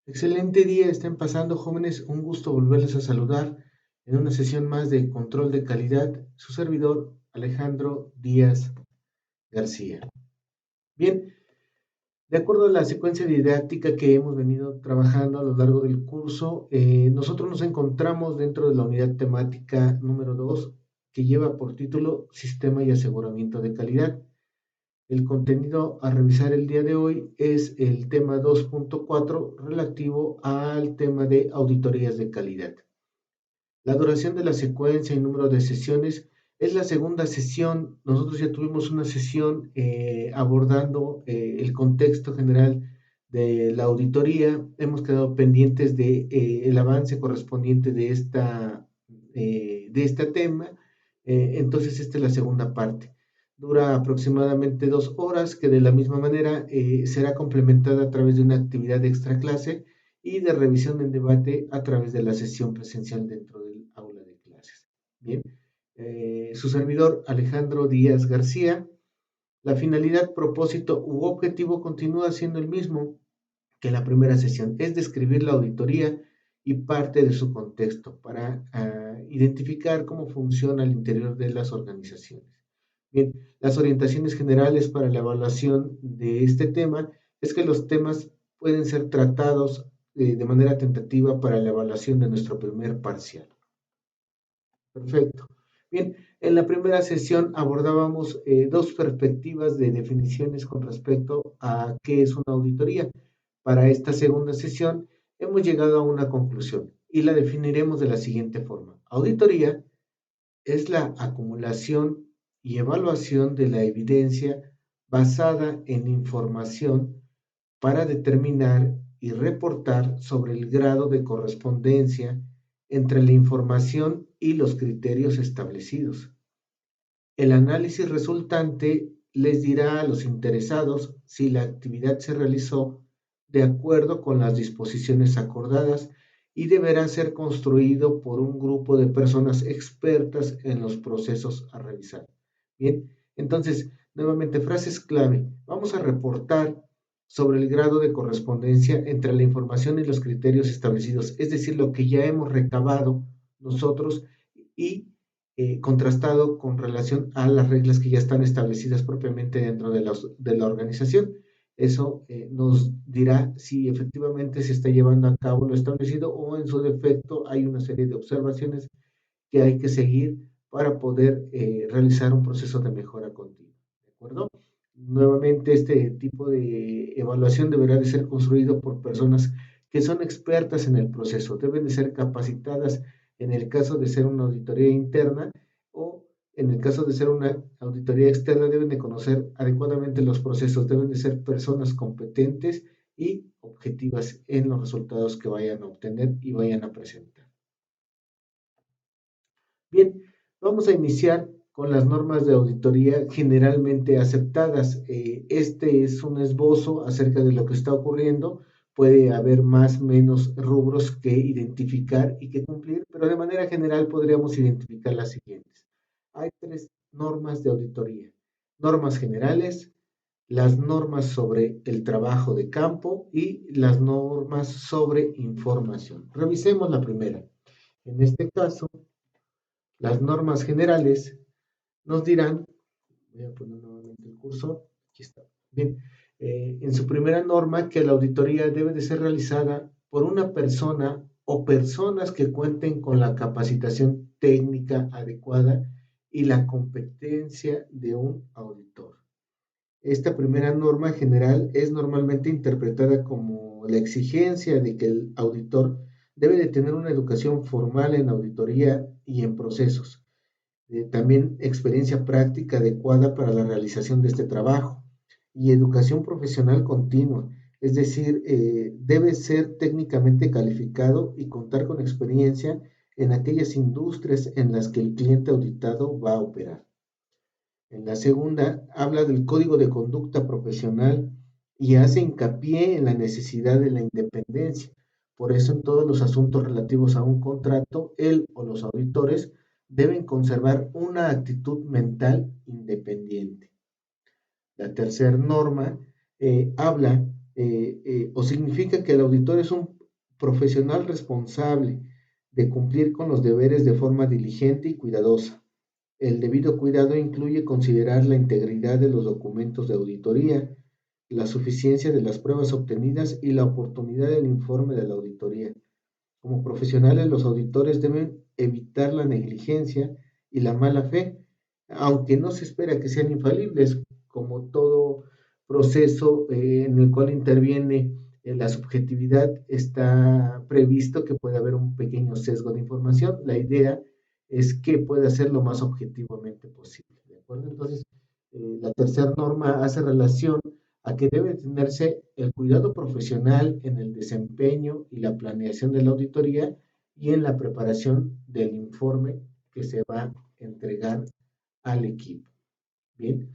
Excelente día, estén pasando jóvenes, un gusto volverles a saludar en una sesión más de control de calidad, su servidor Alejandro Díaz García. Bien, de acuerdo a la secuencia didáctica que hemos venido trabajando a lo largo del curso, nosotros nos encontramos dentro de la unidad temática número 2 que lleva por título Sistema y Aseguramiento de Calidad. El contenido a revisar el día de hoy es el tema 2.4 relativo al tema de auditorías de calidad. La duración de la secuencia y número de sesiones es la segunda sesión. Nosotros ya tuvimos una sesión abordando el contexto general de la auditoría. Hemos quedado pendientes de el avance correspondiente de este tema. Entonces, esta es la segunda parte. Dura aproximadamente 2 horas, que de la misma manera será complementada a través de una actividad extra clase y de revisión en debate a través de la sesión presencial dentro del aula de clases. Bien, su servidor Alejandro Díaz García. La finalidad, propósito u objetivo continúa siendo el mismo que la primera sesión, es describir la auditoría y parte de su contexto para identificar cómo funciona al interior de las organizaciones. Bien, las orientaciones generales para la evaluación de este tema es que los temas pueden ser tratados de manera tentativa para la evaluación de nuestro primer parcial. Perfecto. Bien, en la primera sesión abordábamos dos perspectivas de definiciones con respecto a qué es una auditoría. Para esta segunda sesión hemos llegado a una conclusión y la definiremos de la siguiente forma. Auditoría es la acumulación y evaluación de la evidencia basada en información para determinar y reportar sobre el grado de correspondencia entre la información y los criterios establecidos. El análisis resultante les dirá a los interesados si la actividad se realizó de acuerdo con las disposiciones acordadas y deberá ser construido por un grupo de personas expertas en los procesos a revisar. Bien, entonces, nuevamente, frases clave. Vamos a reportar sobre el grado de correspondencia entre la información y los criterios establecidos, es decir, lo que ya hemos recabado nosotros y contrastado con relación a las reglas que ya están establecidas propiamente dentro de la organización. Eso nos dirá si efectivamente se está llevando a cabo lo establecido o en su defecto hay una serie de observaciones que hay que seguir para poder realizar un proceso de mejora continua. ¿De acuerdo? Nuevamente, este tipo de evaluación deberá de ser construido por personas que son expertas en el proceso, deben de ser capacitadas en el caso de ser una auditoría interna o en el caso de ser una auditoría externa deben de conocer adecuadamente los procesos, deben de ser personas competentes y objetivas en los resultados que vayan a obtener y vayan a presentar. Bien, vamos a iniciar con las normas de auditoría generalmente aceptadas. Este es un esbozo acerca de lo que está ocurriendo. Puede haber más o menos rubros que identificar y que cumplir, pero de manera general podríamos identificar las siguientes. Hay 3 normas de auditoría. Normas generales, las normas sobre el trabajo de campo y las normas sobre información. Revisemos la primera. En este caso, las normas generales nos dirán, voy a poner nuevamente el cursor, aquí está. Bien, en su primera norma que la auditoría debe de ser realizada por una persona o personas que cuenten con la capacitación técnica adecuada y la competencia de un auditor. Esta primera norma general es normalmente interpretada como la exigencia de que el auditor debe de tener una educación formal en auditoría y en procesos, también experiencia práctica adecuada para la realización de este trabajo y educación profesional continua, es decir, debe ser técnicamente calificado y contar con experiencia en aquellas industrias en las que el cliente auditado va a operar. En la segunda, habla del código de conducta profesional y hace hincapié en la necesidad de la independencia. Por eso, en todos los asuntos relativos a un contrato, él o los auditores deben conservar una actitud mental independiente. La tercera norma habla o significa que el auditor es un profesional responsable de cumplir con los deberes de forma diligente y cuidadosa. El debido cuidado incluye considerar la integridad de los documentos de auditoría, la suficiencia de las pruebas obtenidas y la oportunidad del informe de la auditoría. Como profesionales, los auditores deben evitar la negligencia y la mala fe, aunque no se espera que sean infalibles, como todo proceso en el cual interviene la subjetividad, está previsto que puede haber un pequeño sesgo de información. La idea es que pueda ser lo más objetivamente posible. ¿De acuerdo? Entonces, la tercera norma hace relación a que debe tenerse el cuidado profesional en el desempeño y la planeación de la auditoría y en la preparación del informe que se va a entregar al equipo. Bien,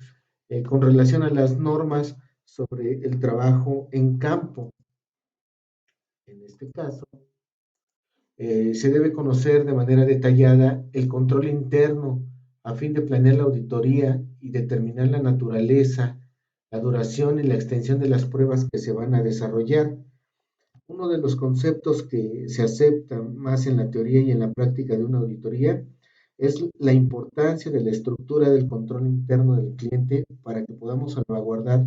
con relación a las normas sobre el trabajo en campo, en este caso, se debe conocer de manera detallada el control interno a fin de planear la auditoría y determinar la naturaleza, la duración y la extensión de las pruebas que se van a desarrollar. Uno de los conceptos que se aceptan más en la teoría y en la práctica de una auditoría es la importancia de la estructura del control interno del cliente para que podamos salvaguardar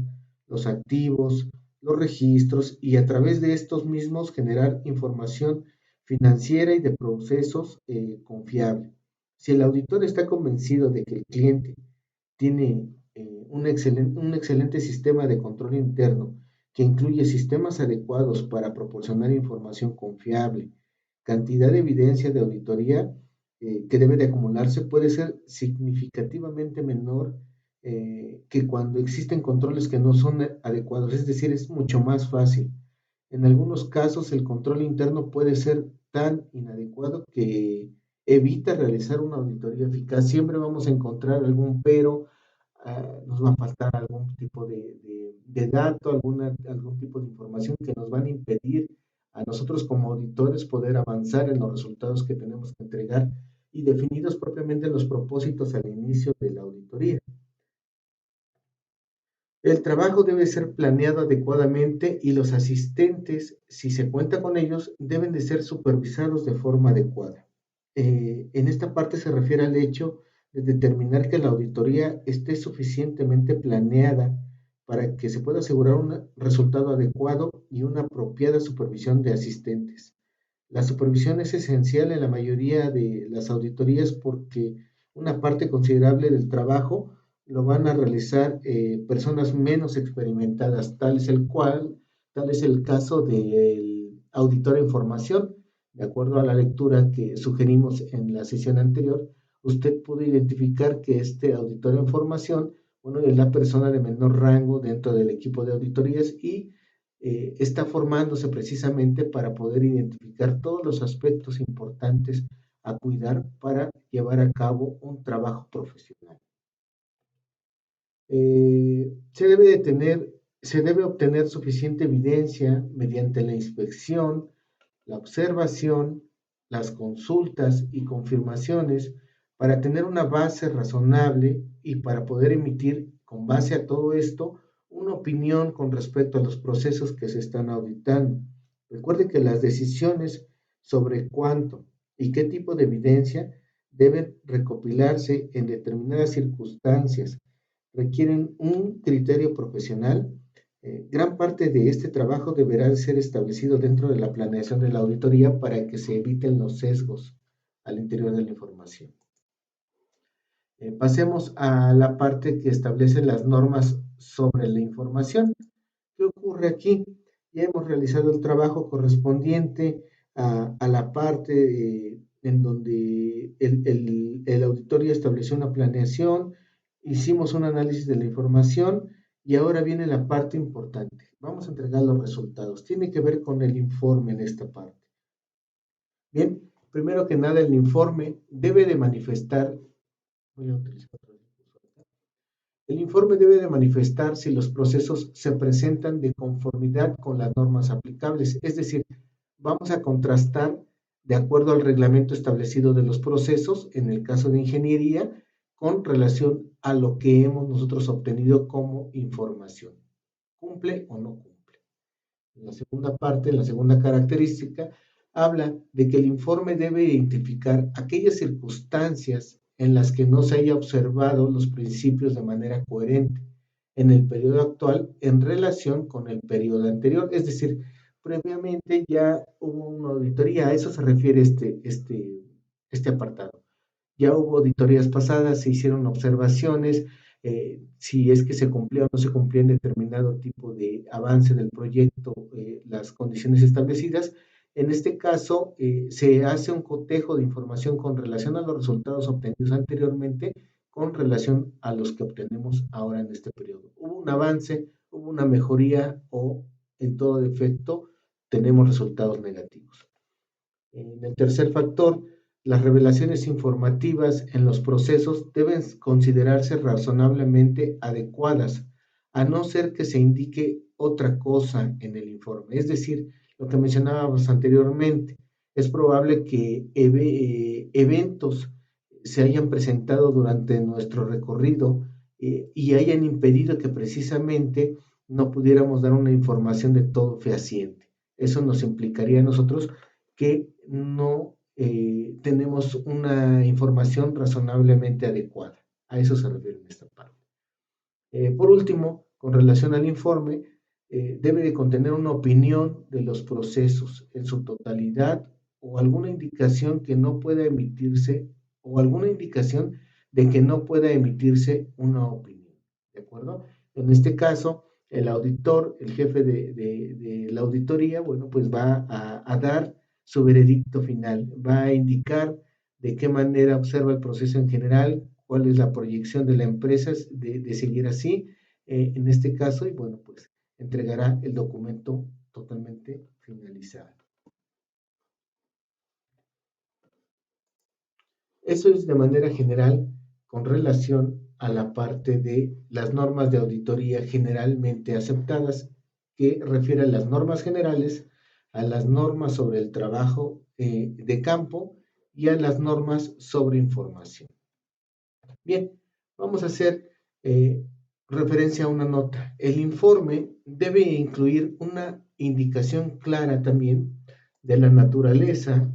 los activos, los registros y a través de estos mismos generar información financiera y de procesos confiable. Si el auditor está convencido de que el cliente tiene un excelente sistema de control interno que incluye sistemas adecuados para proporcionar información confiable, cantidad de evidencia de auditoría que debe de acumularse puede ser significativamente menor que cuando existen controles que no son adecuados, es decir, es mucho más fácil. En algunos casos el control interno puede ser tan inadecuado que evita realizar una auditoría eficaz. Siempre vamos a encontrar algún pero, nos va a faltar algún tipo de dato, algún tipo de información que nos van a impedir a nosotros como auditores poder avanzar en los resultados que tenemos que entregar y definidos propiamente los propósitos al inicio de la auditoría. El trabajo debe ser planeado adecuadamente y los asistentes, si se cuenta con ellos, deben de ser supervisados de forma adecuada. En esta parte se refiere al hecho de determinar que la auditoría esté suficientemente planeada para que se pueda asegurar un resultado adecuado y una apropiada supervisión de asistentes. La supervisión es esencial en la mayoría de las auditorías porque una parte considerable del trabajo lo van a realizar personas menos experimentadas, tal es el caso del auditor en formación. De acuerdo a la lectura que sugerimos en la sesión anterior, usted pudo identificar que este auditor en formación, bueno, es la persona de menor rango dentro del equipo de auditorías y está formándose precisamente para poder identificar todos los aspectos importantes a cuidar para llevar a cabo un trabajo profesional. Se debe obtener suficiente evidencia mediante la inspección, la observación, las consultas y confirmaciones para tener una base razonable y para poder emitir con base a todo esto una opinión con respecto a los procesos que se están auditando. Recuerde que las decisiones sobre cuánto y qué tipo de evidencia deben recopilarse en determinadas circunstancias requieren un criterio profesional. Gran parte de este trabajo deberá ser establecido dentro de la planeación de la auditoría para que se eviten los sesgos al interior de la información. Pasemos a la parte que establece las normas sobre la información. ¿Qué ocurre aquí? Ya hemos realizado el trabajo correspondiente a la parte en donde el auditor ya estableció una planeación, hicimos un análisis de la información y ahora viene la parte importante. Vamos a entregar los resultados. Tiene que ver con el informe en esta parte. Bien, primero que nada el informe debe de manifestar, voy a utilizar otro recurso acá. El informe debe de manifestar si los procesos se presentan de conformidad con las normas aplicables, es decir, vamos a contrastar de acuerdo al reglamento establecido de los procesos, en el caso de ingeniería, con relación a lo que hemos nosotros obtenido como información. ¿Cumple o no cumple? En la segunda parte, en la segunda característica, habla de que el informe debe identificar aquellas circunstancias en las que no se haya observado los principios de manera coherente en el periodo actual en relación con el periodo anterior, es decir, previamente ya hubo una auditoría, a eso se refiere este apartado. Ya hubo auditorías pasadas, se hicieron observaciones, si es que se cumplía o no se cumplía en determinado tipo de avance del proyecto, las condiciones establecidas. En este caso, se hace un cotejo de información con relación a los resultados obtenidos anteriormente, con relación a los que obtenemos ahora en este periodo. ¿Hubo un avance, hubo una mejoría o en todo defecto tenemos resultados negativos? En el tercer factor, las revelaciones informativas en los procesos deben considerarse razonablemente adecuadas, a no ser que se indique otra cosa en el informe. Es decir, lo que mencionábamos anteriormente, es probable que eventos se hayan presentado durante nuestro recorrido y hayan impedido que precisamente no pudiéramos dar una información de todo fehaciente. Eso nos implicaría a nosotros que no tenemos una información razonablemente adecuada. A eso se refiere en esta parte. Por último, con relación al informe, debe de contener una opinión de los procesos en su totalidad o alguna indicación que no pueda emitirse o alguna indicación de que no pueda emitirse una opinión. ¿De acuerdo? En este caso, el auditor, el jefe de la auditoría, bueno, pues va a dar su veredicto final, va a indicar de qué manera observa el proceso en general, cuál es la proyección de la empresa de seguir así, en este caso, y bueno, pues entregará el documento totalmente finalizado. Eso es de manera general con relación a la parte de las normas de auditoría generalmente aceptadas, que refiere a las normas generales, a las normas sobre el trabajo de campo y a las normas sobre información. Bien, vamos a hacer referencia a una nota. El informe debe incluir una indicación clara también de la naturaleza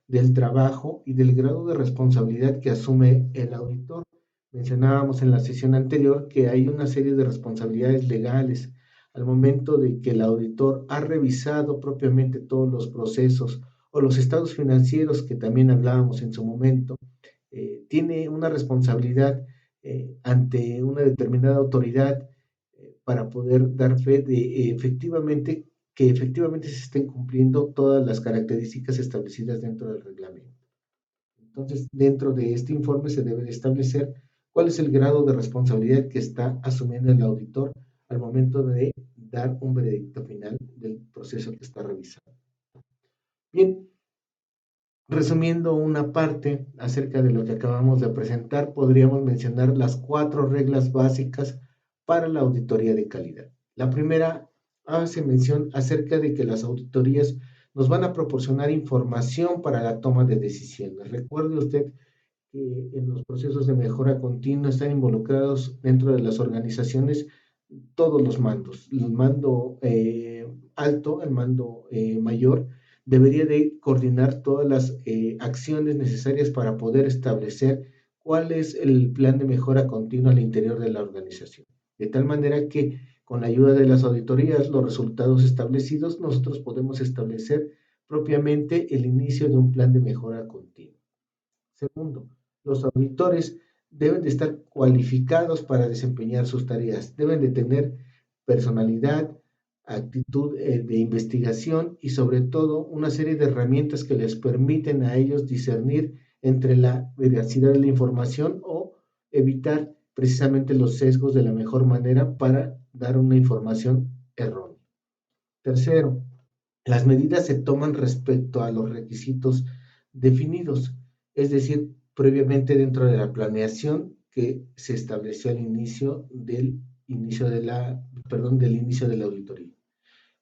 del trabajo y del grado de responsabilidad que asume el auditor. Mencionábamos en la sesión anterior que hay una serie de responsabilidades legales al momento de que el auditor ha revisado propiamente todos los procesos o los estados financieros que también hablábamos en su momento. Tiene una responsabilidad ante una determinada autoridad para poder dar fe de que efectivamente se estén cumpliendo todas las características establecidas dentro del reglamento. Entonces, dentro de este informe se debe de establecer cuál es el grado de responsabilidad que está asumiendo el auditor al momento de dar un veredicto final del proceso que está revisando. Bien, resumiendo una parte acerca de lo que acabamos de presentar, podríamos mencionar las 4 reglas básicas para la auditoría de calidad. La primera hace mención acerca de que las auditorías nos van a proporcionar información para la toma de decisiones. Recuerde usted que en los procesos de mejora continua están involucrados dentro de las organizaciones todos los mandos. El mando alto, el mando mayor, debería de coordinar todas las acciones necesarias para poder establecer cuál es el plan de mejora continua al interior de la organización. De tal manera que con la ayuda de las auditorías, los resultados establecidos, nosotros podemos establecer propiamente el inicio de un plan de mejora continua. Segundo, los auditores deben de estar cualificados para desempeñar sus tareas, deben de tener personalidad, actitud de investigación y sobre todo una serie de herramientas que les permiten a ellos discernir entre la veracidad de la información o evitar precisamente los sesgos de la mejor manera para dar una información errónea. Tercero, las medidas se toman respecto a los requisitos definidos, es decir, previamente dentro de la planeación que se estableció al del inicio de la auditoría.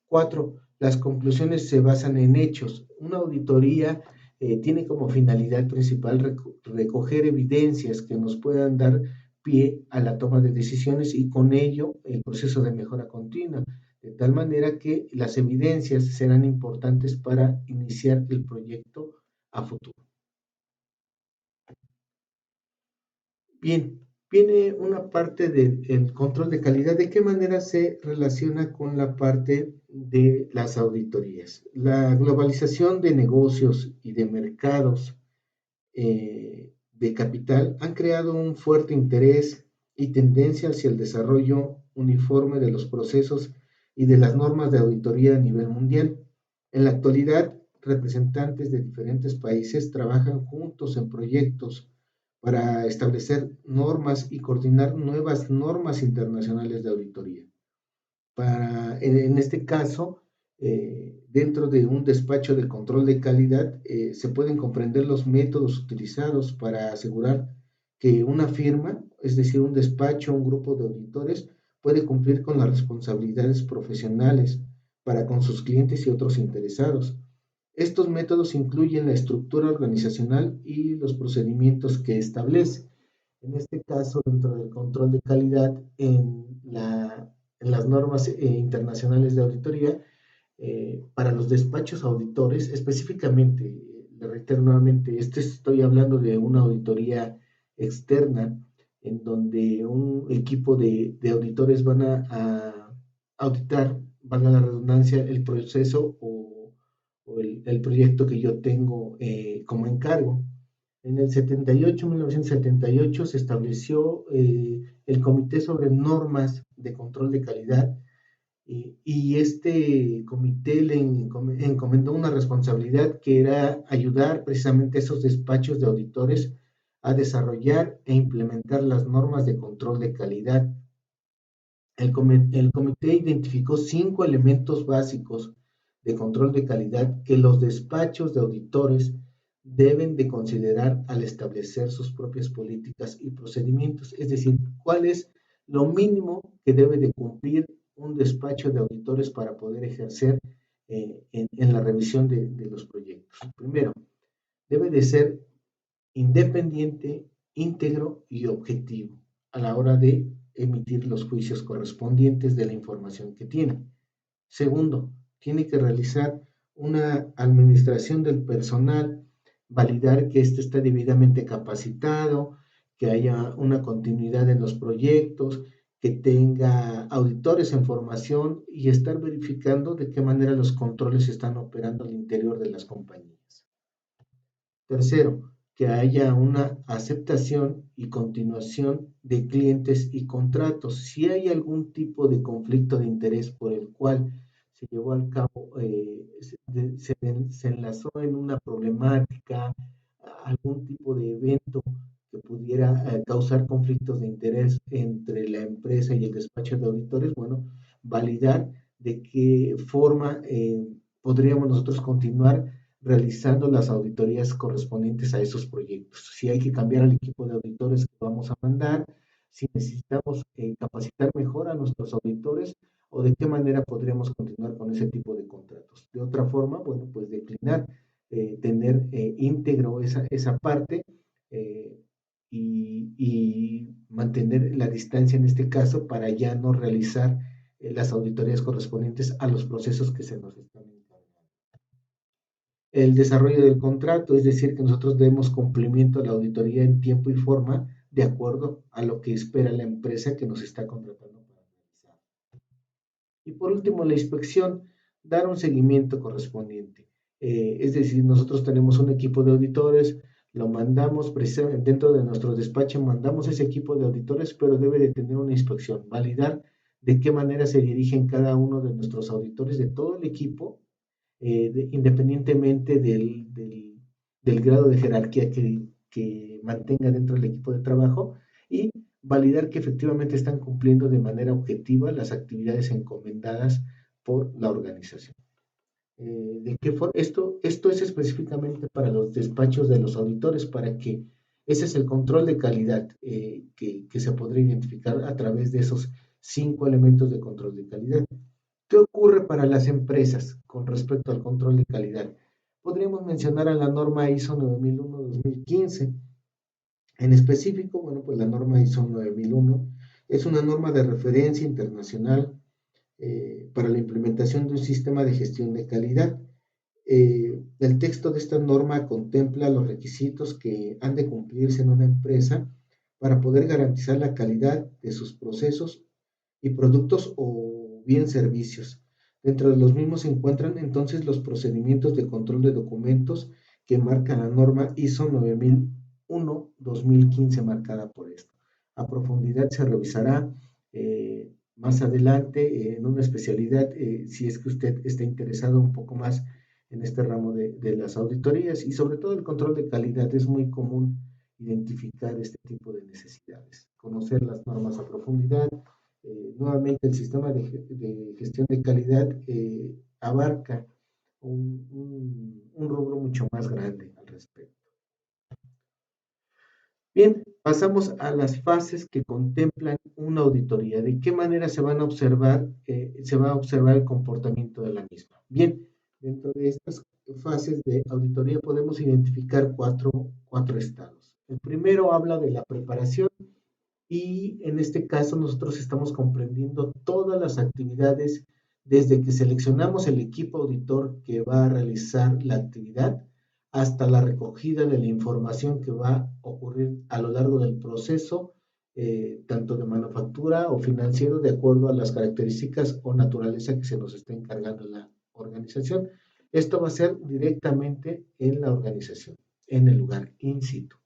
4. Las conclusiones se basan en hechos. Una auditoría tiene como finalidad principal recoger evidencias que nos puedan dar pie a la toma de decisiones y con ello el proceso de mejora continua. de tal manera que las evidencias serán importantes para iniciar el proyecto a futuro. Bien, viene una parte del control de calidad. ¿De qué manera se relaciona con la parte de las auditorías? La globalización de negocios y de mercados de capital han creado un fuerte interés y tendencia hacia el desarrollo uniforme de los procesos y de las normas de auditoría a nivel mundial. En la actualidad, representantes de diferentes países trabajan juntos en proyectos para establecer normas y coordinar nuevas normas internacionales de auditoría. En este caso, dentro de un despacho de control de calidad, se pueden comprender los métodos utilizados para asegurar que una firma, es decir, un despacho, un grupo de auditores, puede cumplir con las responsabilidades profesionales para con sus clientes y otros interesados. Estos métodos incluyen la estructura organizacional y los procedimientos que establece. En este caso, dentro del control de calidad, en las normas internacionales de auditoría, para los despachos auditores, específicamente, le reitero nuevamente, estoy hablando de una auditoría externa, en donde un equipo de auditores van a auditar, valga la redundancia, el proceso o el proyecto que yo tengo como encargo. En el 78, 1978, se estableció el Comité sobre Normas de Control de Calidad y este comité le encomendó una responsabilidad que era ayudar precisamente a esos despachos de auditores a desarrollar e implementar las normas de control de calidad. El comité identificó 5 elementos básicos de control de calidad que los despachos de auditores deben de considerar al establecer sus propias políticas y procedimientos, es decir, cuál es lo mínimo que debe de cumplir un despacho de auditores para poder ejercer en la revisión de los proyectos. Primero, debe de ser independiente, íntegro y objetivo a la hora de emitir los juicios correspondientes de la información que tiene. Segundo, tiene que realizar una administración del personal, validar que éste está debidamente capacitado, que haya una continuidad en los proyectos, que tenga auditores en formación y estar verificando de qué manera los controles están operando al interior de las compañías. Tercero, que haya una aceptación y continuación de clientes y contratos. Si hay algún tipo de conflicto de interés por el cual se llevó al cabo, se enlazó en una problemática, algún tipo de evento que pudiera causar conflictos de interés entre la empresa y el despacho de auditores, bueno, validar de qué forma podríamos nosotros continuar realizando las auditorías correspondientes a esos proyectos. Si hay que cambiar al equipo de auditores que vamos a mandar, si necesitamos capacitar mejor a nuestros auditores o de qué manera podríamos continuar con ese tipo de contratos. De otra forma, bueno, pues declinar, tener íntegro esa parte y mantener la distancia en este caso para ya no realizar las auditorías correspondientes a los procesos que se nos están encargando. El desarrollo del contrato, es decir, que nosotros demos cumplimiento a la auditoría en tiempo y forma de acuerdo a lo que espera la empresa que nos está contratando para realizar. Y por último, la inspección, dar un seguimiento correspondiente. Es decir, nosotros tenemos un equipo de auditores, lo mandamos precisamente dentro de nuestro despacho, mandamos ese equipo de auditores, pero debe de tener una inspección, validar de qué manera se dirigen cada uno de nuestros auditores de todo el equipo, independientemente del grado de jerarquía que mantenga dentro del equipo de trabajo y validar que efectivamente están cumpliendo de manera objetiva las actividades encomendadas por la organización. ¿De qué forma? Esto es específicamente para los despachos de los auditores, para que ese es el control de calidad que se podría identificar a través de esos 5 elementos de control de calidad. ¿Qué ocurre para las empresas con respecto al control de calidad? Podríamos mencionar a la norma ISO 9001-2015. En específico, bueno, pues la norma ISO 9001 es una norma de referencia internacional para la implementación de un sistema de gestión de calidad. El texto de esta norma contempla los requisitos que han de cumplirse en una empresa para poder garantizar la calidad de sus procesos y productos o bien servicios. Dentro de los mismos se encuentran entonces los procedimientos de control de documentos que marca la norma ISO 9001-2015 marcada por esto. A profundidad se revisará más adelante en una especialidad si es que usted está interesado un poco más en este ramo de las auditorías y sobre todo el control de calidad. Es muy común identificar este tipo de necesidades, conocer las normas a profundidad. Nuevamente, el sistema de gestión de calidad abarca un rubro mucho más grande al respecto. Bien, pasamos a las fases que contemplan una auditoría. ¿De qué manera se van a observar, se va a observar el comportamiento de la misma? Bien, dentro de estas fases de auditoría podemos identificar cuatro estados. El primero habla de la preparación y en este caso nosotros estamos comprendiendo todas las actividades desde que seleccionamos el equipo auditor que va a realizar la actividad hasta la recogida de la información que va a ocurrir a lo largo del proceso, tanto de manufactura o financiero, de acuerdo a las características o naturaleza que se nos está encargando la organización. Esto va a ser directamente en la organización, en el lugar in situ.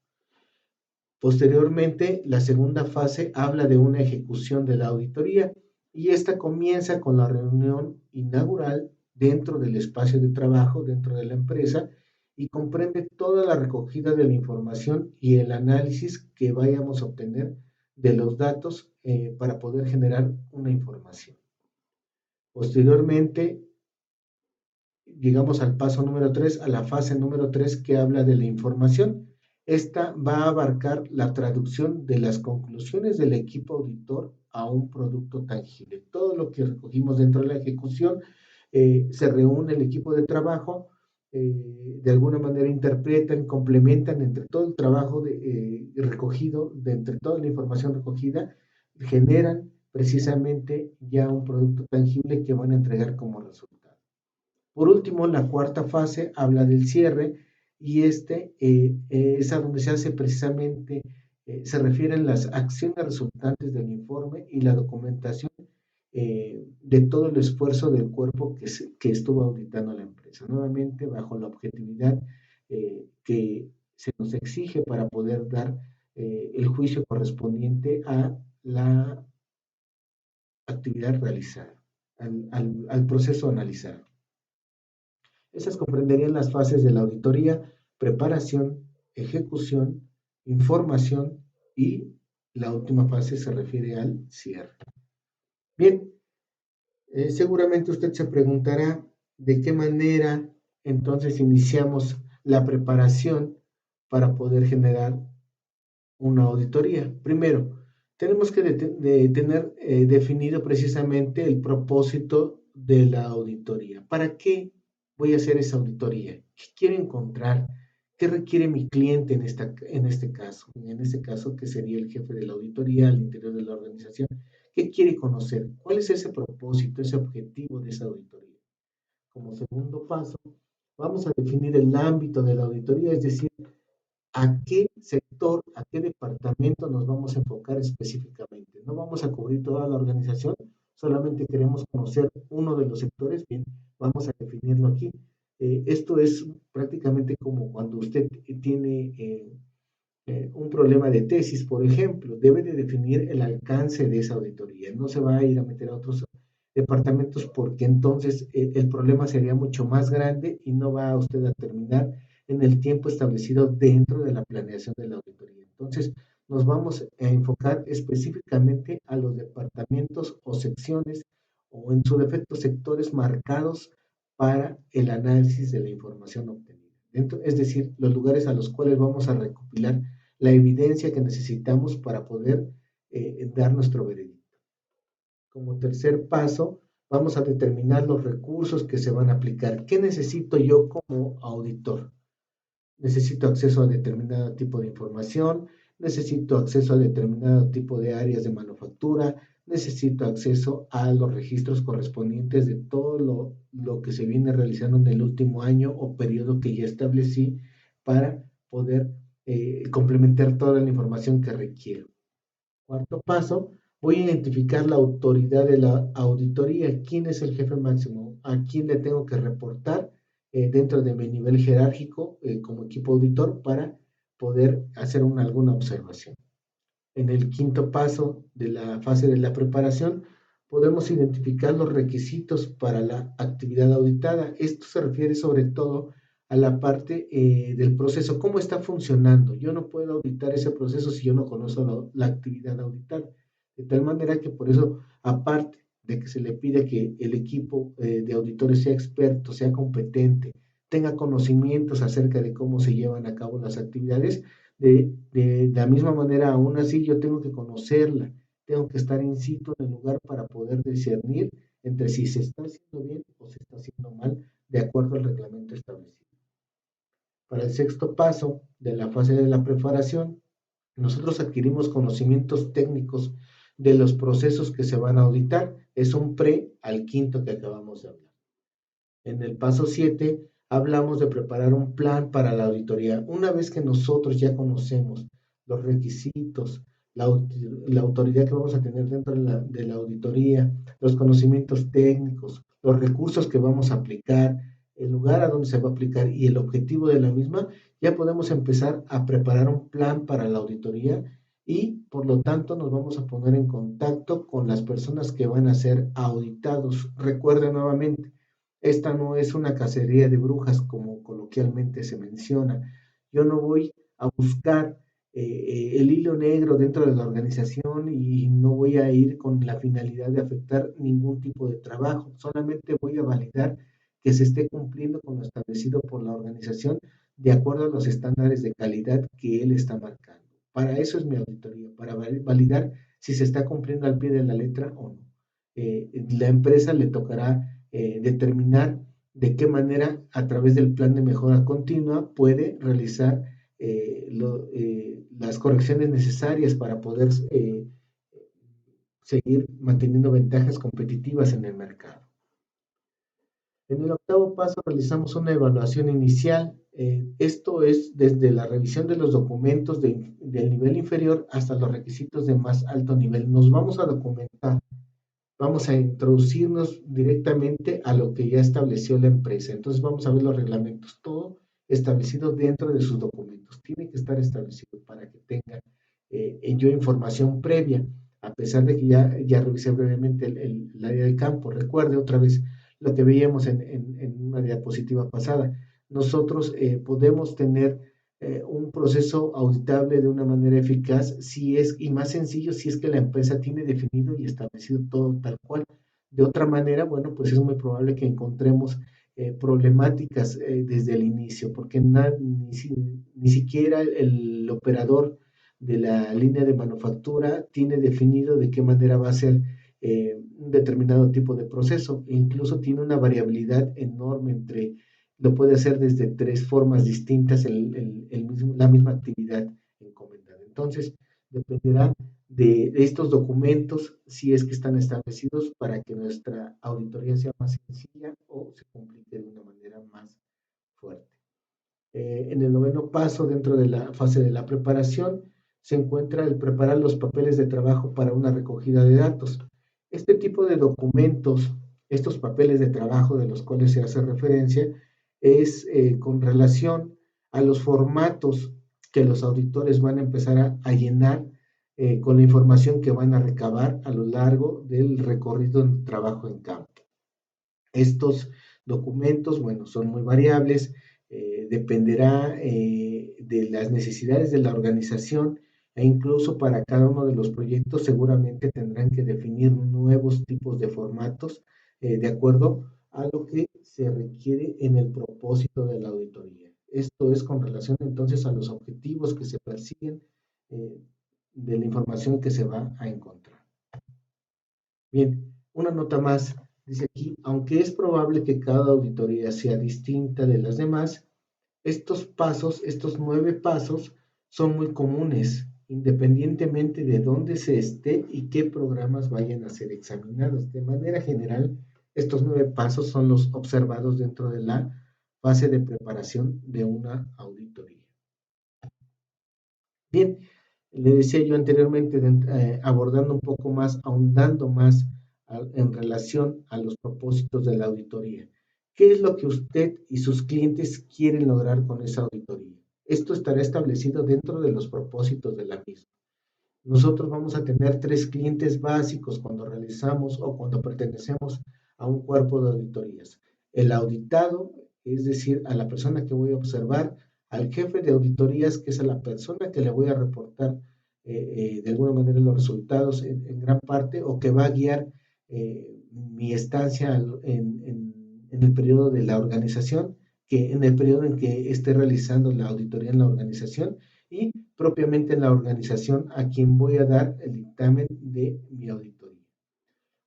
Posteriormente, la segunda fase habla de una ejecución de la auditoría y esta comienza con la reunión inaugural dentro del espacio de trabajo, dentro de la empresa, y comprende toda la recogida de la información y el análisis que vayamos a obtener de los datos para poder generar una información. Posteriormente, llegamos al paso número 3, a la fase número 3 que habla de la información. Esta va a abarcar la traducción de las conclusiones del equipo auditor a un producto tangible. Todo lo que recogimos dentro de la ejecución, se reúne el equipo de trabajo, de alguna manera interpretan, complementan entre todo el trabajo recogido, entre toda la información recogida, generan precisamente ya un producto tangible que van a entregar como resultado. Por último, la cuarta fase habla del cierre y es a donde se hace precisamente, se refieren las acciones resultantes del informe y la documentación de todo el esfuerzo del cuerpo que estuvo auditando la empresa. Nuevamente, bajo la objetividad que se nos exige para poder dar el juicio correspondiente a la actividad realizada, al proceso analizado. Esas comprenderían las fases de la auditoría: preparación, ejecución, información y la última fase se refiere al cierre. Bien, seguramente usted se preguntará de qué manera entonces iniciamos la preparación para poder generar una auditoría. Primero, tenemos que tener definido precisamente el propósito de la auditoría. ¿Para qué voy a hacer esa auditoría? ¿Qué quiero encontrar? ¿Qué requiere mi cliente en este caso? En este caso, que sería el jefe de la auditoría al interior de la organización. ¿Qué quiere conocer? ¿Cuál es ese propósito, ese objetivo de esa auditoría? Como segundo paso, vamos a definir el ámbito de la auditoría, es decir, a qué sector, a qué departamento nos vamos a enfocar específicamente. No vamos a cubrir toda la organización, solamente queremos conocer uno de los sectores, bien, vamos a definirlo aquí. Esto es prácticamente como cuando usted tiene un problema de tesis, por ejemplo, debe de definir el alcance de esa auditoría. No se va a ir a meter a otros departamentos porque entonces el problema sería mucho más grande y no va usted a terminar en el tiempo establecido dentro de la planeación de la auditoría. Entonces, nos vamos a enfocar específicamente a los departamentos o secciones o en su defecto sectores marcados para el análisis de la información obtenida. Es decir, los lugares a los cuales vamos a recopilar la evidencia que necesitamos para poder dar nuestro veredicto. Como tercer paso, vamos a determinar los recursos que se van a aplicar. ¿Qué necesito yo como auditor? Necesito acceso a determinado tipo de información, necesito acceso a determinado tipo de áreas de manufactura, necesito acceso a los registros correspondientes de todo lo que se viene realizando en el último año o periodo que ya establecí para poder complementar toda la información que requiero. Cuarto paso, voy a identificar la autoridad de la auditoría. ¿Quién es el jefe máximo? ¿A quién le tengo que reportar dentro de mi nivel jerárquico como equipo auditor para poder hacer alguna observación? En el quinto paso de la fase de la preparación, podemos identificar los requisitos para la actividad auditada. Esto se refiere sobre todo a la parte del proceso, cómo está funcionando. Yo no puedo auditar ese proceso si yo no conozco la actividad auditada. De tal manera que por eso, aparte de que se le pide que el equipo de auditores sea experto, sea competente, tenga conocimientos acerca de cómo se llevan a cabo las actividades, de la misma manera, aún así, yo tengo que conocerla, tengo que estar in situ en el lugar para poder discernir entre si se está haciendo bien o se está haciendo mal de acuerdo al reglamento establecido. Para el sexto paso de la fase de la preparación, nosotros adquirimos conocimientos técnicos de los procesos que se van a auditar. Es un pre al quinto que acabamos de hablar. En el paso 7 hablamos de preparar un plan para la auditoría. Una vez que nosotros ya conocemos los requisitos, la autoridad que vamos a tener dentro de la auditoría, los conocimientos técnicos, los recursos que vamos a aplicar, el lugar a donde se va a aplicar y el objetivo de la misma, ya podemos empezar a preparar un plan para la auditoría y por lo tanto nos vamos a poner en contacto con las personas que van a ser auditados. Recuerden nuevamente, esta no es una cacería de brujas como coloquialmente se menciona. Yo no voy a buscar el hilo negro dentro de la organización y no voy a ir con la finalidad de afectar ningún tipo de trabajo. Solamente voy a validar que se esté cumpliendo con lo establecido por la organización de acuerdo a los estándares de calidad que él está marcando. Para eso es mi auditoría, para validar si se está cumpliendo al pie de la letra o no. La empresa le tocará determinar de qué manera a través del plan de mejora continua puede realizar las correcciones necesarias para poder seguir manteniendo ventajas competitivas en el mercado. En el octavo paso realizamos una evaluación inicial. Esto es desde la revisión de los documentos del nivel inferior hasta los requisitos de más alto nivel. Nos vamos a documentar, vamos a introducirnos directamente a lo que ya estableció la empresa. Entonces vamos a ver los reglamentos, todo establecido dentro de sus documentos. Tiene que estar establecido para que tenga yo información previa, a pesar de que ya revisé brevemente el área de campo. Recuerde otra vez lo que veíamos en una diapositiva pasada. Nosotros podemos tener un proceso auditable de una manera eficaz si es, y más sencillo si es que la empresa tiene definido y establecido todo tal cual. De otra manera, bueno, pues es muy probable que encontremos problemáticas desde el inicio, porque ni siquiera el operador de la línea de manufactura tiene definido de qué manera va a ser un determinado tipo de proceso. E incluso tiene una variabilidad enorme entre lo puede hacer desde tres formas distintas la misma actividad encomendada. Entonces, dependerá de estos documentos, si es que están establecidos para que nuestra auditoría sea más sencilla o se complique de una manera más fuerte. En el noveno paso, dentro de la fase de la preparación, se encuentra el preparar los papeles de trabajo para una recogida de datos. Este tipo de documentos, estos papeles de trabajo de los cuales se hace referencia, es con relación a los formatos que los auditores van a empezar a llenar con la información que van a recabar a lo largo del recorrido de trabajo en campo. Estos documentos, bueno, son muy variables, dependerá de las necesidades de la organización e incluso para cada uno de los proyectos seguramente tendrán que definir nuevos tipos de formatos de acuerdo a lo que se requiere en el propósito de la auditoría. Esto es con relación entonces a los objetivos que se persiguen de la información que se va a encontrar. Bien, una nota más. Dice aquí, aunque es probable que cada auditoría sea distinta de las demás, estos pasos, estos 9 pasos, son muy comunes independientemente de dónde se esté y qué programas vayan a ser examinados. De manera general, estos 9 pasos son los observados dentro de la fase de preparación de una auditoría. Bien, le decía yo anteriormente, abordando un poco más, ahondando más en relación a los propósitos de la auditoría. ¿Qué es lo que usted y sus clientes quieren lograr con esa auditoría? Esto estará establecido dentro de los propósitos de la misma. Nosotros vamos a tener 3 clientes básicos cuando realizamos o cuando pertenecemos a un cuerpo de auditorías. El auditado, es decir, a la persona que voy a observar, al jefe de auditorías, que es a la persona que le voy a reportar de alguna manera los resultados en gran parte o que va a guiar mi estancia en el periodo de la organización, que en el periodo en que esté realizando la auditoría en la organización y propiamente en la organización a quien voy a dar el dictamen de mi auditoría.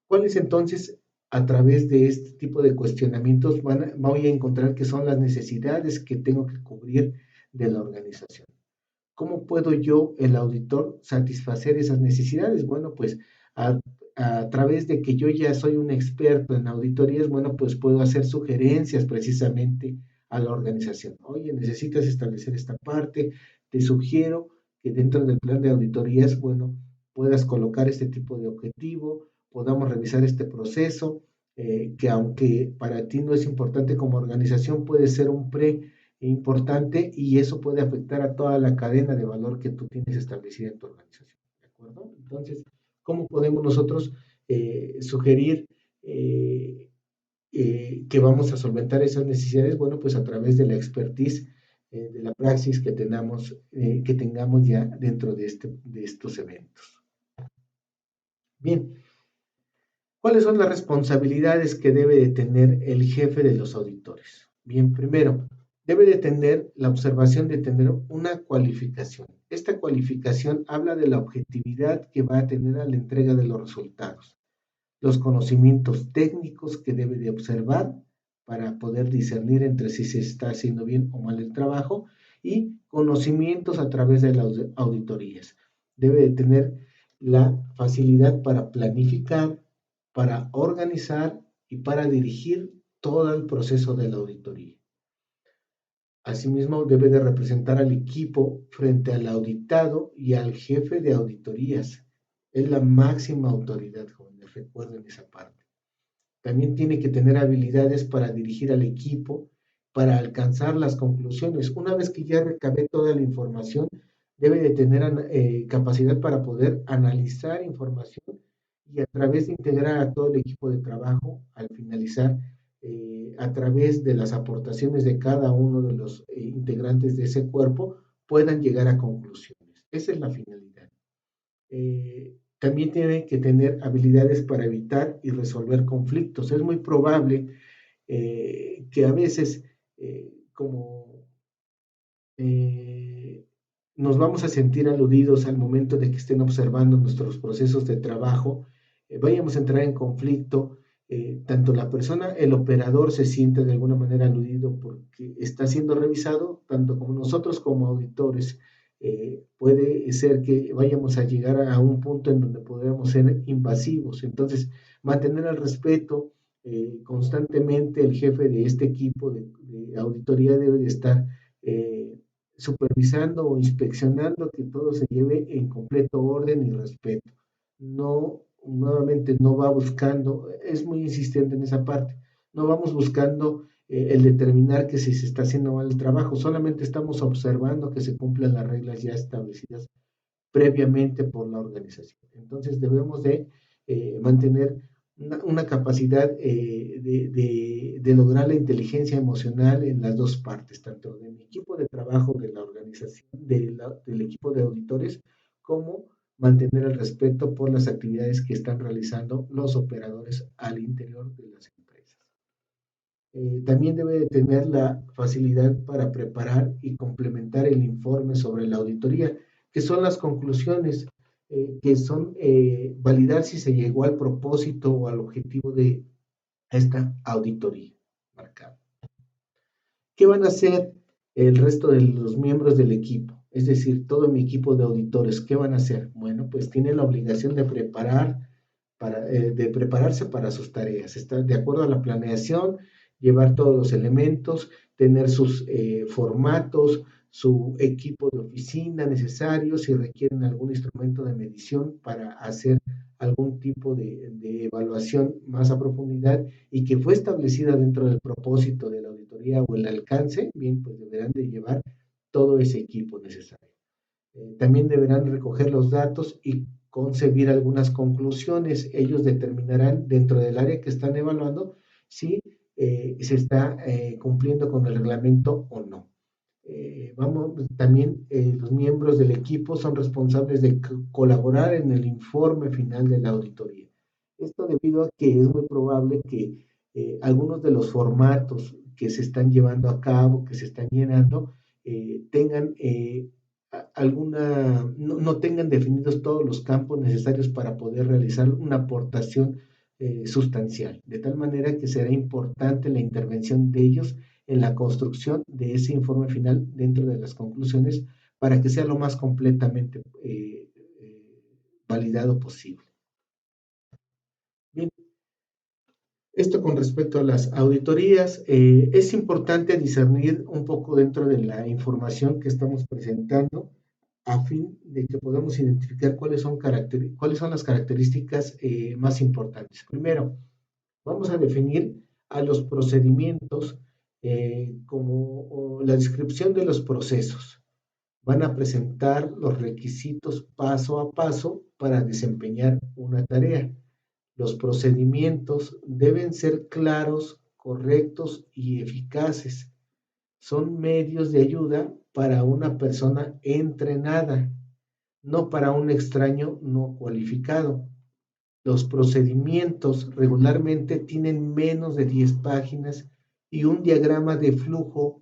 ¿Cuáles entonces, a través de este tipo de cuestionamientos, voy a encontrar que son las necesidades que tengo que cubrir de la organización? ¿Cómo puedo yo, el auditor, satisfacer esas necesidades? Bueno, pues a, a través de que yo ya soy un experto en auditorías, bueno, pues puedo hacer sugerencias precisamente a la organización. Oye, necesitas establecer esta parte, te sugiero que dentro del plan de auditorías, bueno, puedas colocar este tipo de objetivo, podamos revisar este proceso, que aunque para ti no es importante como organización, puede ser un importante y eso puede afectar a toda la cadena de valor que tú tienes establecida en tu organización. ¿De acuerdo? Entonces, ¿cómo podemos nosotros sugerir que vamos a solventar esas necesidades? Bueno, pues a través de la expertise, de la praxis que tengamos ya dentro de estos eventos. Bien, ¿cuáles son las responsabilidades que debe de tener el jefe de los auditores? Bien, primero, debe de tener la observación de tener una cualificación. Esta cualificación habla de la objetividad que va a tener a la entrega de los resultados, los conocimientos técnicos que debe de observar para poder discernir entre si se está haciendo bien o mal el trabajo y conocimientos a través de las auditorías. Debe de tener la facilidad para planificar, para organizar y para dirigir todo el proceso de la auditoría. Asimismo, debe de representar al equipo frente al auditado y al jefe de auditorías. Es la máxima autoridad, jóvenes, recuerden esa parte. También tiene que tener habilidades para dirigir al equipo, para alcanzar las conclusiones. Una vez que ya recabé toda la información, debe de tener capacidad para poder analizar información y a través de integrar a todo el equipo de trabajo, al finalizar, a través de las aportaciones de cada uno de los integrantes de ese cuerpo, puedan llegar a conclusiones. Esa es la finalidad. También tiene que tener habilidades para evitar y resolver conflictos. Es muy probable que a veces, como eh, nos vamos a sentir aludidos al momento de que estén observando nuestros procesos de trabajo, vayamos a entrar en conflicto, tanto la persona, el operador se siente de alguna manera aludido porque está siendo revisado, tanto como nosotros como auditores. Puede ser que vayamos a llegar a un punto en donde podamos ser invasivos. Entonces, mantener el respeto constantemente, el jefe de este equipo de auditoría debe de estar supervisando o inspeccionando que todo se lleve en completo orden y respeto. No, nuevamente, no va buscando, es muy insistente en esa parte, no vamos buscando el determinar que si se está haciendo mal el trabajo, solamente estamos observando que se cumplan las reglas ya establecidas previamente por la organización. Entonces debemos de mantener una capacidad de lograr la inteligencia emocional en las dos partes, tanto de mi equipo de trabajo, de la organización, del equipo de auditores, como mantener el respeto por las actividades que están realizando los operadores al interior de las empresas. También debe de tener la facilidad para preparar y complementar el informe sobre la auditoría, que son las conclusiones, que son validar si se llegó al propósito o al objetivo de esta auditoría marcada. ¿Qué van a hacer el resto de los miembros del equipo? Es decir, todo mi equipo de auditores, ¿qué van a hacer? Bueno, pues tienen la obligación de de prepararse para sus tareas, estar de acuerdo a la planeación, llevar todos los elementos, tener sus formatos, su equipo de oficina necesario, si requieren algún instrumento de medición para hacer algún tipo de evaluación más a profundidad y que fue establecida dentro del propósito de la auditoría o el alcance, bien, pues deberán de llevar todo ese equipo necesario. También deberán recoger los datos y concebir algunas conclusiones. Ellos determinarán dentro del área que están evaluando si se está cumpliendo con el reglamento o no. También los miembros del equipo son responsables de colaborar en el informe final de la auditoría. Esto debido a que es muy probable que algunos de los formatos que se están llevando a cabo, que se están llenando, tengan no tengan definidos todos los campos necesarios para poder realizar una aportación sustancial, de tal manera que será importante la intervención de ellos en la construcción de ese informe final dentro de las conclusiones para que sea lo más completamente validado posible. Bien, esto con respecto a las auditorías, es importante discernir un poco dentro de la información que estamos presentando a fin de que podamos identificar cuáles son las características más importantes. Primero, vamos a definir a los procedimientos como la descripción de los procesos. Van a presentar los requisitos paso a paso para desempeñar una tarea. Los procedimientos deben ser claros, correctos y eficaces. Son medios de ayuda para una persona entrenada, no para un extraño no cualificado. Los procedimientos regularmente tienen menos de 10 páginas y un diagrama de flujo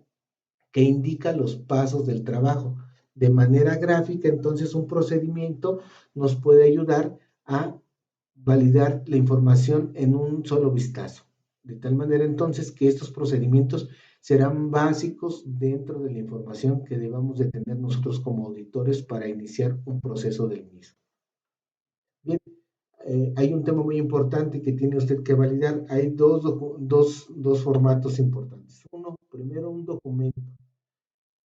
que indica los pasos del trabajo. De manera gráfica, entonces, un procedimiento nos puede ayudar a validar la información en un solo vistazo. De tal manera, entonces, que estos procedimientos serán básicos dentro de la información que debamos de tener nosotros como auditores para iniciar un proceso del mismo. Bien, hay un tema muy importante que tiene usted que validar. Hay dos formatos importantes. Uno, primero un documento.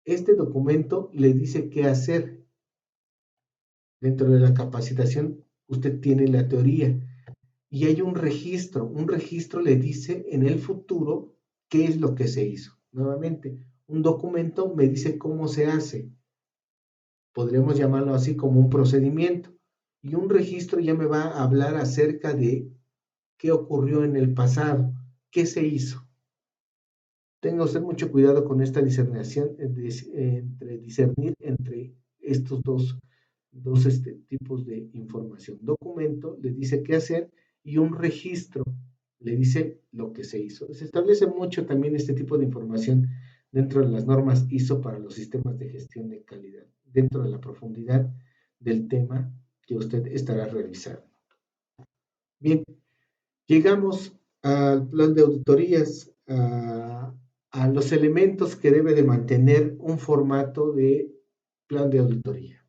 Este documento le dice qué hacer. Dentro de la capacitación, usted tiene la teoría y hay un registro. Un registro le dice en el futuro qué es lo que se hizo. Nuevamente, un documento me dice cómo se hace. Podríamos llamarlo así como un procedimiento. Y un registro ya me va a hablar acerca de qué ocurrió en el pasado, qué se hizo. Tenga usted mucho cuidado con esta discernición, entre discernir entre estos dos tipos de información. Documento le dice qué hacer y un registro le dice lo que se hizo. Se establece mucho también este tipo de información dentro de las normas ISO para los sistemas de gestión de calidad, dentro de la profundidad del tema que usted estará revisando. Bien, llegamos al plan de auditorías, a los elementos que debe de mantener un formato de plan de auditoría.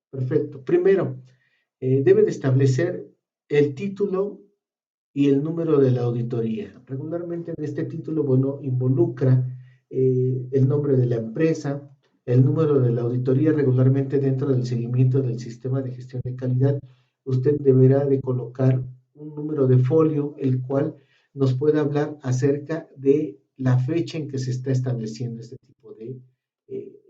Perfecto. Primero, debe de establecer el título y el número de la auditoría. Regularmente en este título, bueno, involucra el nombre de la empresa, el número de la auditoría. Regularmente dentro del seguimiento del sistema de gestión de calidad, usted deberá de colocar un número de folio, el cual nos puede hablar acerca de la fecha en que se está estableciendo este tipo de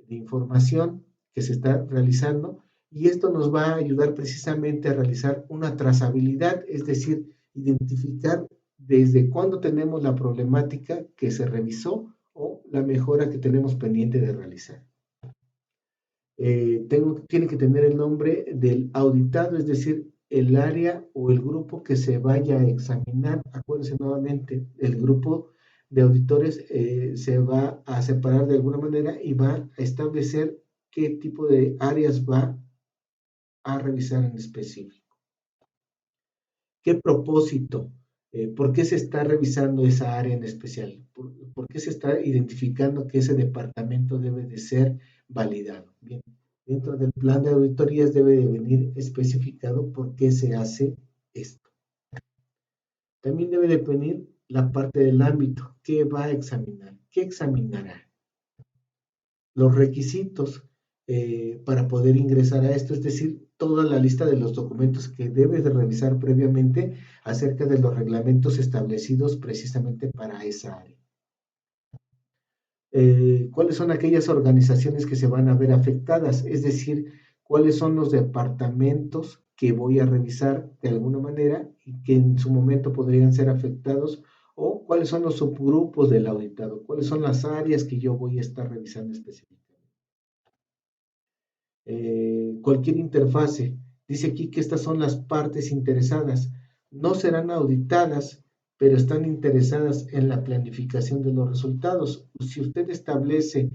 información que se está realizando, y esto nos va a ayudar precisamente a realizar una trazabilidad, es decir, identificar desde cuándo tenemos la problemática que se revisó o la mejora que tenemos pendiente de realizar. Tiene que tener el nombre del auditado, es decir, el área o el grupo que se vaya a examinar. Acuérdense nuevamente, el grupo de auditores se va a separar de alguna manera y va a establecer qué tipo de áreas va a revisar en específico. ¿Qué propósito? ¿Por qué se está revisando esa área en especial? ¿Por qué se está identificando que ese departamento debe de ser validado. Bien, dentro del plan de auditorías debe de venir especificado por qué se hace esto. También debe de venir la parte del ámbito, qué va a examinar, qué examinará, los requisitos para poder ingresar a esto, es decir, toda la lista de los documentos que debes de revisar previamente acerca de los reglamentos establecidos precisamente para esa área. Cuáles son aquellas organizaciones que se van a ver afectadas, es decir, cuáles son los departamentos que voy a revisar de alguna manera y que en su momento podrían ser afectados, o cuáles son los subgrupos del auditado, cuáles son las áreas que yo voy a estar revisando específicamente. Cualquier interfase. Dice aquí que estas son las partes interesadas. No serán auditadas, pero están interesadas en la planificación de los resultados. Si usted establece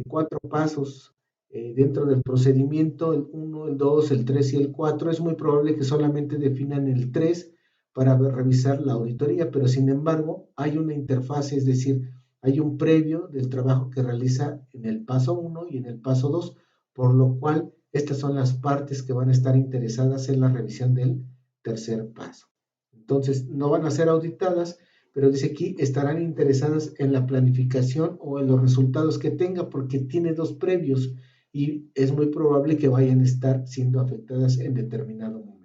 4 pasos dentro del procedimiento, el 1, el 2, el 3 y el 4, es muy probable que solamente definan el 3 para revisar la auditoría, pero sin embargo hay una interfase, es decir, hay un previo del trabajo que realiza en el paso 1 y en el paso 2, por lo cual estas son las partes que van a estar interesadas en la revisión del tercer paso. Entonces, no van a ser auditadas, pero dice aquí, estarán interesadas en la planificación o en los resultados que tenga, porque tiene 2 previos y es muy probable que vayan a estar siendo afectadas en determinado momento.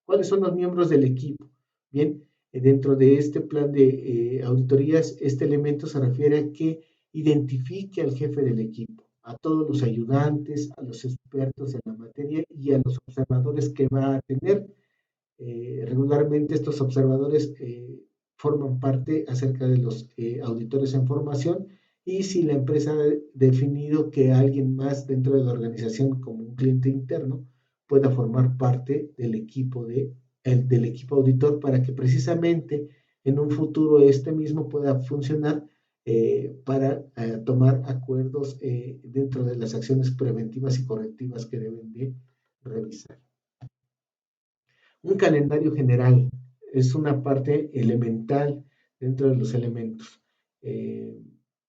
¿Cuáles son los miembros del equipo? Bien, dentro de este plan de auditorías, este elemento se refiere a que identifique al jefe del equipo, a todos los ayudantes, a los expertos en la materia y a los observadores que va a tener. Regularmente estos observadores forman parte acerca de los auditores en formación, y si la empresa ha definido que alguien más dentro de la organización como un cliente interno pueda formar parte del equipo auditor, para que precisamente en un futuro este mismo pueda funcionar para tomar acuerdos dentro de las acciones preventivas y correctivas que deben de revisar. Un calendario general es una parte elemental dentro de los elementos. Eh,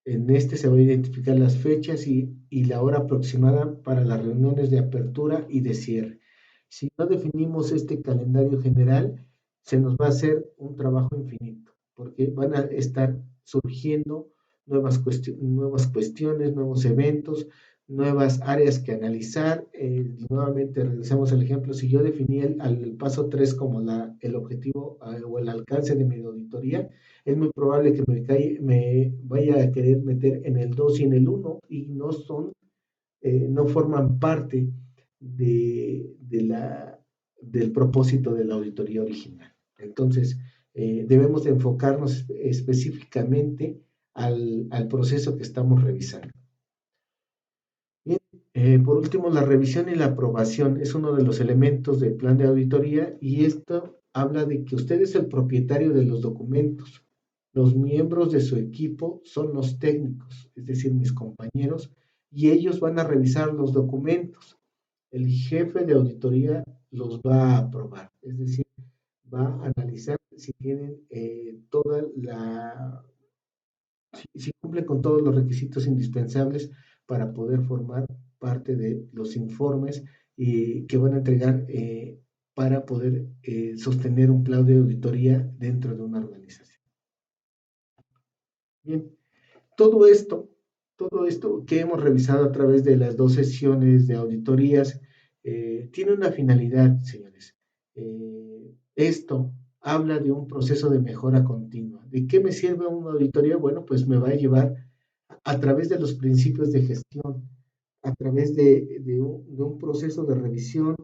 en este se va a identificar las fechas y la hora aproximada para las reuniones de apertura y de cierre. Si no definimos este calendario general, se nos va a hacer un trabajo infinito, porque van a estar surgiendo nuevas cuestiones, nuevos eventos, nuevas áreas que analizar. Nuevamente, regresamos al ejemplo, si yo definí al paso 3 como el objetivo o el alcance de mi auditoría, es muy probable que me vaya a querer meter en el 2 y en el 1 y no forman parte del propósito de la auditoría original. Entonces, debemos de enfocarnos específicamente al proceso que estamos revisando. Bien, por último, la revisión y la aprobación es uno de los elementos del plan de auditoría, y esto habla de que usted es el propietario de los documentos. Los miembros de su equipo son los técnicos, es decir, mis compañeros, y ellos van a revisar los documentos. El jefe de auditoría los va a aprobar, es decir, va a analizar si tienen si cumple con todos los requisitos indispensables para poder formar parte de los informes que van a entregar para poder sostener un plan de auditoría dentro de una organización. Bien, todo esto, todo esto que hemos revisado a través de las 2 sesiones de auditorías tiene una finalidad, señores. Esto habla de un proceso de mejora continua. ¿De qué me sirve una auditoría? Bueno, pues me va a llevar a través de los principios de gestión, a través de un proceso de revisión,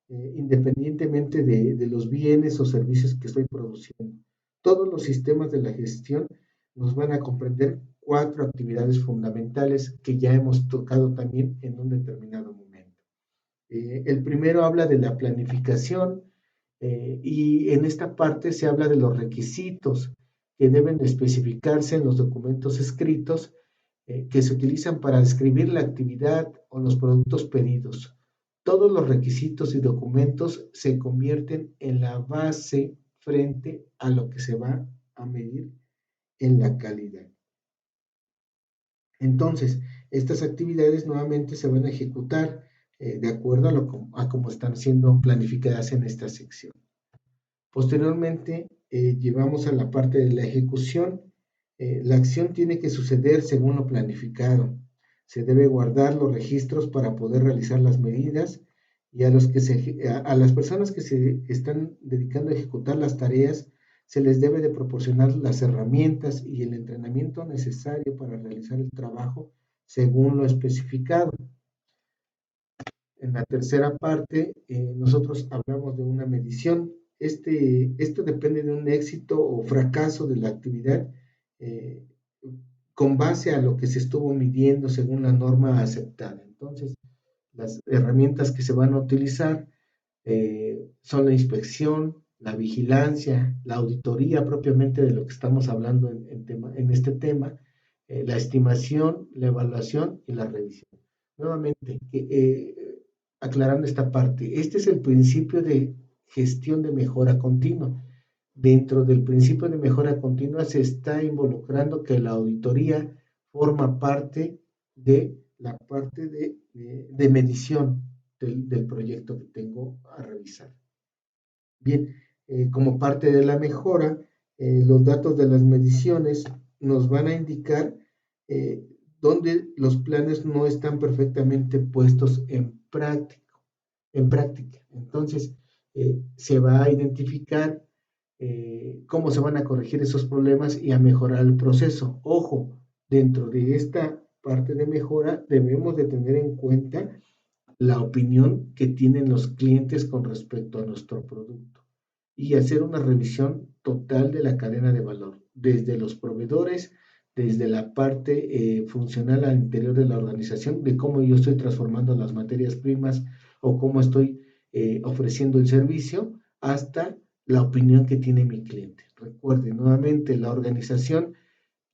independientemente de los bienes o servicios que estoy produciendo. Todos los sistemas de la gestión nos van a comprender 4 actividades fundamentales que ya hemos tocado también en un determinado momento. El primero habla de la planificación, y en esta parte se habla de los requisitos que deben especificarse en los documentos escritos que se utilizan para describir la actividad o los productos pedidos. Todos los requisitos y documentos se convierten en la base frente a lo que se va a medir en la calidad. Entonces, estas actividades nuevamente se van a ejecutar de acuerdo a cómo están siendo planificadas en esta sección. Posteriormente, llevamos a la parte de la ejecución. La acción tiene que suceder según lo planificado. Se debe guardar los registros para poder realizar las medidas y a las personas que se están dedicando a ejecutar las tareas se les debe de proporcionar las herramientas y el entrenamiento necesario para realizar el trabajo según lo especificado. En la tercera parte, nosotros hablamos de una medición. Esto depende de un éxito o fracaso de la actividad eh, con base a lo que se estuvo midiendo según la norma aceptada. Entonces, las herramientas que se van a utilizar son la inspección, la vigilancia, la auditoría propiamente de lo que estamos hablando en este tema, la estimación, la evaluación y la revisión. Nuevamente, aclarando esta parte, este es el principio de gestión de mejora continua. Dentro del principio de mejora continua se está involucrando que la auditoría forma parte de la parte de medición del proyecto que tengo a revisar. Bien, como parte de la mejora, los datos de las mediciones nos van a indicar eh, dónde los planes no están perfectamente puestos en práctica. Entonces, se va a identificar cómo se van a corregir esos problemas y a mejorar el proceso. Ojo, dentro de esta parte de mejora debemos de tener en cuenta la opinión que tienen los clientes con respecto a nuestro producto y hacer una revisión total de la cadena de valor, desde los proveedores, desde la parte funcional al interior de la organización, de cómo yo estoy transformando las materias primas o cómo estoy ofreciendo el servicio, hasta la opinión que tiene mi cliente. Recuerde, nuevamente, la organización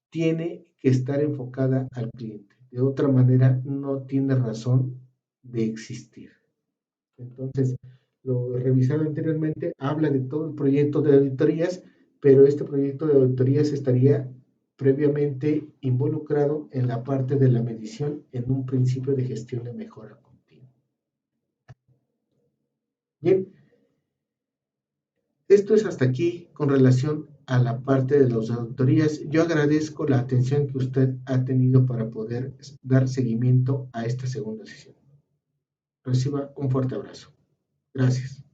tiene que estar enfocada al cliente. De otra manera, no tiene razón de existir. Entonces, lo revisado anteriormente habla de todo el proyecto de auditorías, pero este proyecto de auditorías estaría previamente involucrado en la parte de la medición en un principio de gestión de mejora continua. Bien, esto es hasta aquí con relación a la parte de las auditorías. Yo agradezco la atención que usted ha tenido para poder dar seguimiento a esta segunda sesión. Reciba un fuerte abrazo. Gracias.